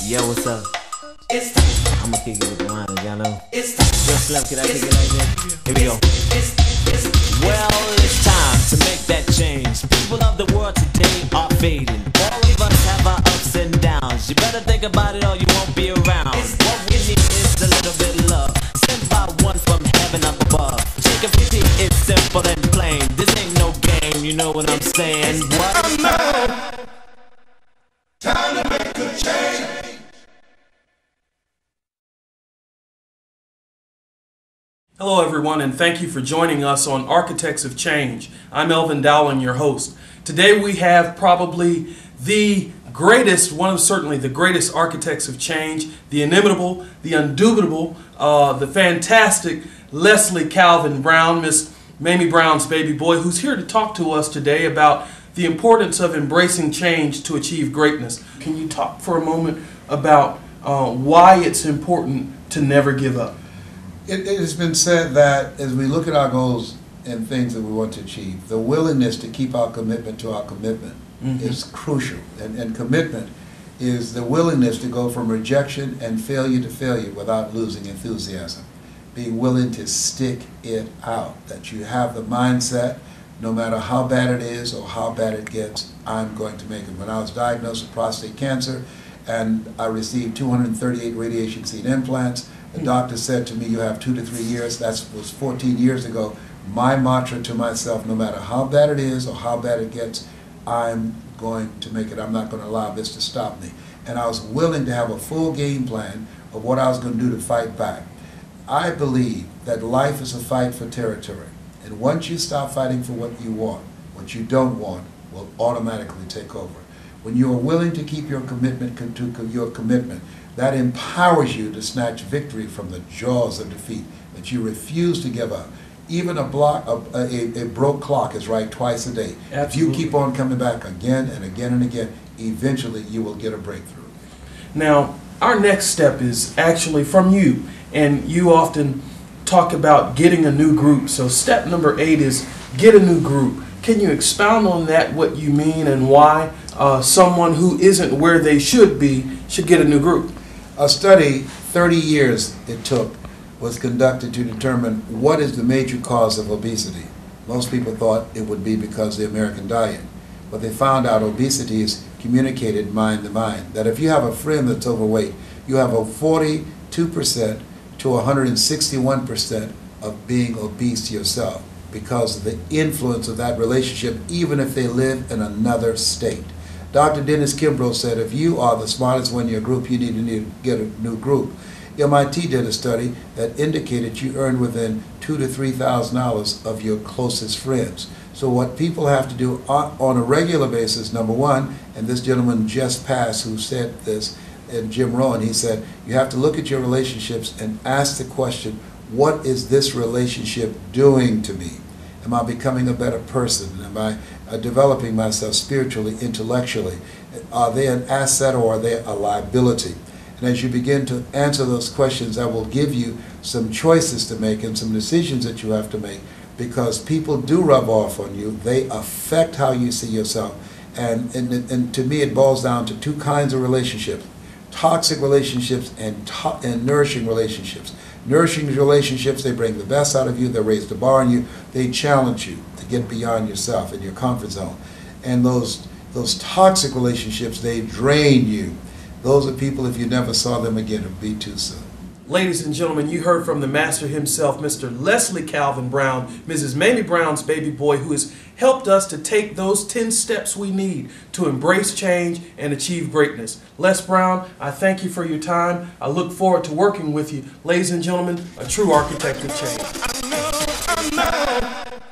Yo, what's up? I'ma kick it with the line, y'all know. Yo, Slim, can I kick it like that? Here we go. Well, it's time to make that change. People of the world today are fading. All of us have our ups and downs. You better think about it or you won't be around. What we need is a little bit of love, sent by one from heaven up above. Chicken 50, it's simple and plain. This ain't no game, you know what I'm saying? What? Time to make a change. Hello everyone, and thank you for joining us on Architects of Change. I'm Elvin Dowling, your host. Today we have probably the greatest, certainly the greatest architects of change, the inimitable, the undubitable, the fantastic Leslie Calvin Brown, Miss Mamie Brown's baby boy, who's here to talk to us today about the importance of embracing change to achieve greatness. Can you talk for a moment about why it's important to never give up? It has been said that as we look at our goals and things that we want to achieve, the willingness to keep our commitment to our commitment is crucial. And commitment is the willingness to go from rejection and failure to failure without losing enthusiasm. Being willing to stick it out. That you have the mindset, no matter how bad it is or how bad it gets, I'm going to make it. When I was diagnosed with prostate cancer and I received 238 radiation seed implants, the doctor said to me, you have 2 to 3 years. That was 14 years ago. My mantra to myself, no matter how bad it is or how bad it gets, I'm going to make it. I'm not going to allow this to stop me. And I was willing to have a full game plan of what I was going to do to fight back. I believe that life is a fight for territory. And once you stop fighting for what you want, what you don't want will automatically take over. When you are willing to keep your commitment to your commitment, that empowers you to snatch victory from the jaws of defeat, that you refuse to give up. Even a broke clock is right twice a day. Absolutely. If you keep on coming back again and again and again, eventually you will get a breakthrough. Now, our next step is actually from you, and you often talk about getting a new group. So step number 8 is get a new group. Can you expound on that, what you mean and why someone who isn't where they should be should get a new group? A study, 30 years it took, was conducted to determine what is the major cause of obesity. Most people thought it would be because of the American diet. But they found out obesity is communicated mind to mind. That if you have a friend that's overweight, you have a 42% to 161% of being obese yourself because of the influence of that relationship, even if they live in another state. Dr. Dennis Kimbrough said if you are the smartest one in your group, you need to get a new group. MIT did a study that indicated you earn within $2,000 to $3,000 of your closest friends. So what people have to do on a regular basis, number one, and this gentleman just passed who said this, and Jim Rohn, he said, you have to look at your relationships and ask the question, what is this relationship doing to me? Am I becoming a better person? Am I developing myself spiritually, intellectually? Are they an asset or are they a liability? And as you begin to answer those questions, that will give you some choices to make and some decisions that you have to make, because people do rub off on you. They affect how you see yourself. And to me, it boils down to 2 kinds of relationships: toxic relationships and nourishing relationships. Nourishing relationships, they bring the best out of you, they raise the bar on you, they challenge you to get beyond yourself and your comfort zone. And those toxic relationships, they drain you. Those are people, if you never saw them again, it would be too soon. Ladies and gentlemen, you heard from the master himself, Mr. Leslie Calvin Brown, Mrs. Mamie Brown's baby boy, who has helped us to take those 10 steps we need to embrace change and achieve greatness. Les Brown, I thank you for your time. I look forward to working with you. Ladies and gentlemen, a true architect of change. I know.